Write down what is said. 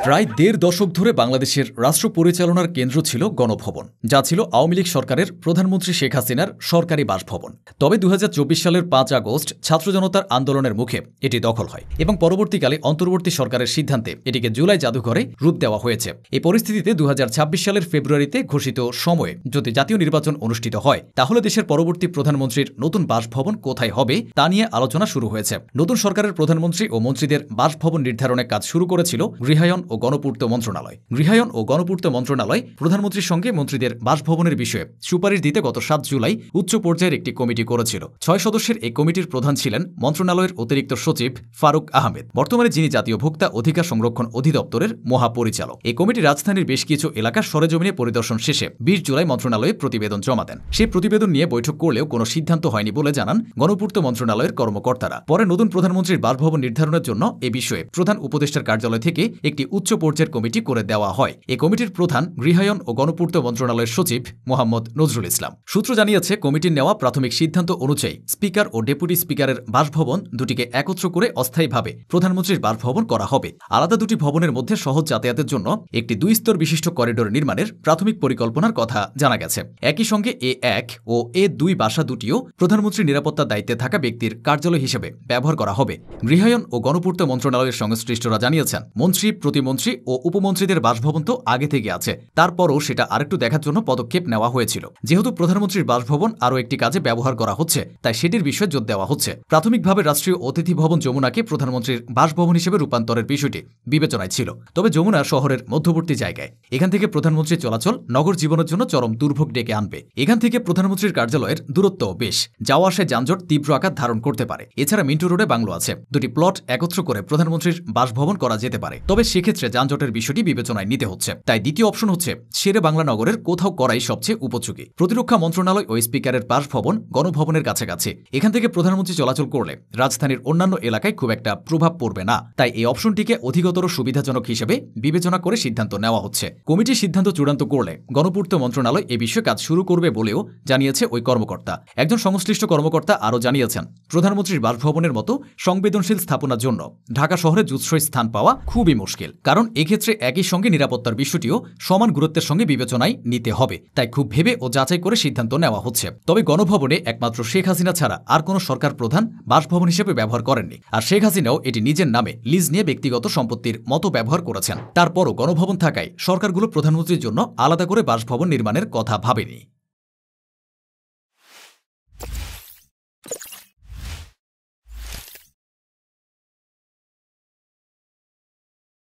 প্রায় দেড় দশক ধরে বাংলাদেশের রাষ্ট্র পরিচালনার কেন্দ্র ছিল গণভবন, যা ছিল আওয়ামী লীগ সরকারের প্রধানমন্ত্রী শেখ হাসিনার সরকারি বাসভবন। তবে ২০২৪ সালের ৫ আগস্ট ছাত্র জনতার আন্দোলনের মুখে এটি দখল হয় এবং পরবর্তীকালে অন্তর্বর্তী সরকারের সিদ্ধান্তে এটিকে জুলাই জাদুঘরে রূপ দেওয়া হয়েছে। এই পরিস্থিতিতে ২০২৬ সালের ফেব্রুয়ারিতে ঘোষিত সময়ে যদি জাতীয় নির্বাচন অনুষ্ঠিত হয়, তাহলে দেশের পরবর্তী প্রধানমন্ত্রীর নতুন বাসভবন কোথায় হবে তা নিয়ে আলোচনা শুরু হয়েছে। নতুন সরকারের প্রধানমন্ত্রী ও মন্ত্রীদের বাসভবন নির্ধারণের কাজ শুরু করেছিল গৃহায়ন ও গণপূর্ত মন্ত্রণালয়। গৃহায়ন ও গণপূর্ত মন্ত্রণালয় প্রধানমন্ত্রীর সঙ্গে মন্ত্রীদের বাসভবনের বিষয়ে সুপারিশ দিতে গত ৭ জুলাই উচ্চ পর্যায়ের একটি কমিটি করেছিল। ৬ সদস্যের এই কমিটির প্রধান ছিলেন মন্ত্রণালয়ের অতিরিক্ত সচিব ফারুক আহমেদ, বর্তমানে যিনি জাতীয় ভোক্তা অধিকার সংরক্ষণ অধিদপ্তরের মহাপরিচালক। এই কমিটি রাজধানীর বেশ কিছু এলাকা সরেজমিনে পরিদর্শন শেষে ২০ জুলাই মন্ত্রণালয়ে প্রতিবেদন জমা দেন। সেই প্রতিবেদন নিয়ে বৈঠক করলেও কোনো সিদ্ধান্ত হয়নি বলে জানান গণপূর্ত মন্ত্রণালয়ের কর্মকর্তারা। পরে নতুন প্রধানমন্ত্রীর বাসভবন নির্ধারণের জন্য এ বিষয়ে প্রধান উপদেষ্টার কার্যালয় থেকে একটি উচ্চ পর্যায়ের কমিটি করে দেওয়া হয়। এই কমিটির প্রধান গৃহায়ন ও গণপূর্ত মন্ত্রণালয়ের সচিব মোহাম্মদ নজরুল ইসলাম। সূত্র জানিয়েছে, কমিটির নেওয়া প্রাথমিক সিদ্ধান্ত অনুযায়ী স্পিকার ও ডেপুটি স্পিকারের বাসভবন দুটিকে একত্র করে অস্থায়ীভাবে প্রধানমন্ত্রীর বাসভবন করা হবে। আলাদা দুটি ভবনের মধ্যে সহজ যাতায়াতের জন্য একটি ২ স্তর বিশিষ্ট করিডোর নির্মাণের প্রাথমিক পরিকল্পনার কথা জানা গেছে। একই সঙ্গে A1 ও A2 বাসা দুটিও প্রধানমন্ত্রীর নিরাপত্তার দায়িত্বে থাকা ব্যক্তির কার্যালয় হিসেবে ব্যবহার করা হবে। গৃহায়ন ও গণপূর্ত মন্ত্রণালয়ের সংশ্লিষ্টরা জানিয়েছেন, মন্ত্রী, প্রতিমন্ত্রী ও উপমন্ত্রীদের বাসভবন তো আগে থেকে আছে, তারপরও সেটা আরেকটু দেখার জন্য পদক্ষেপ নেওয়া হয়েছিল। যেহেতু প্রধানমন্ত্রীর বাসভবন আরও একটি কাজে ব্যবহার করা হচ্ছে, তাই সেটির বিষয়ে জোর দেওয়া হচ্ছে। প্রাথমিকভাবে রাষ্ট্রীয় অতিথি ভবন যমুনাকে প্রধানমন্ত্রীর বাসভবন হিসেবে রূপান্তরের বিষয়টি বিবেচনায় ছিল। তবে যমুনা শহরের মধ্যবর্তী জায়গায়, এখান থেকে প্রধানমন্ত্রীর চলাচল নগর জীবনের জন্য চরম দুর্ভোগ ডেকে আনবে। এখান থেকে প্রধানমন্ত্রীর কার্যালয়ের দূরত্ব বেশ, যাওয়া আসায় যানজট তীব্র আকার ধারণ করতে পারে। এছাড়া মিন্টু রোডে বাংলো আছে, দুটি প্লট একত্র করে প্রধানমন্ত্রীর বাসভবন করা যেতে পারে। তবে সেক্ষেত্রে যানজটের বিষয়টি বিবেচনায় নিতে হচ্ছে। তাই দ্বিতীয় অপশন হচ্ছে শেরে বাংলা নগরের কোথাও করাই সবচেয়ে উপযোগী। প্রতিরক্ষা মন্ত্রণালয় ও স্পিকারের বাসভবন গণভবনের কাছাকাছি, এখান থেকে প্রধানমন্ত্রী চলাচল করলে রাজধানীর অন্যান্য এলাকায় খুব একটা প্রভাব পড়বে না। তাই এই অপশনটিকে অধিকতর সুবিধাজনক হিসেবে বিবেচনা করে সিদ্ধান্ত নেওয়া হচ্ছে। কমিটি সিদ্ধান্ত চূড়ান্ত করলে গণপূর্ত মন্ত্রণালয় এ বিষয়ে কাজ শুরু করবে বলেও জানিয়েছে ওই কর্মকর্তা। একজন সংশ্লিষ্ট কর্মকর্তা আরও জানিয়েছেন, প্রধানমন্ত্রীর বাসভবনের মতো সংবেদনশীল স্থাপনার জন্য ঢাকা শহরে জুৎসই স্থান পাওয়া খুবই মুশকিল, কারণ এক্ষেত্রে একই সঙ্গে নিরাপত্তার বিষয়টিও সমান গুরুত্বের সঙ্গে বিবেচনায় নিতে হবে। তাই খুব ভেবে ও যাচাই করে সিদ্ধান্ত নেওয়া হচ্ছে। তবে গণভবনে একমাত্র শেখ হাসিনা ছাড়া আর কোনো সরকার প্রধান বাসভবন হিসেবে ব্যবহার করেননি, আর শেখ হাসিনাও এটি নিজের নামে লিজ নিয়ে ব্যক্তিগত সম্পত্তির মতো ব্যবহার করেছেন। তারপরও গণভবন থাকায় সরকারগুলো প্রধানমন্ত্রীর জন্য আলাদা করে বাসভবন নির্মাণের কথা ভাবেনি।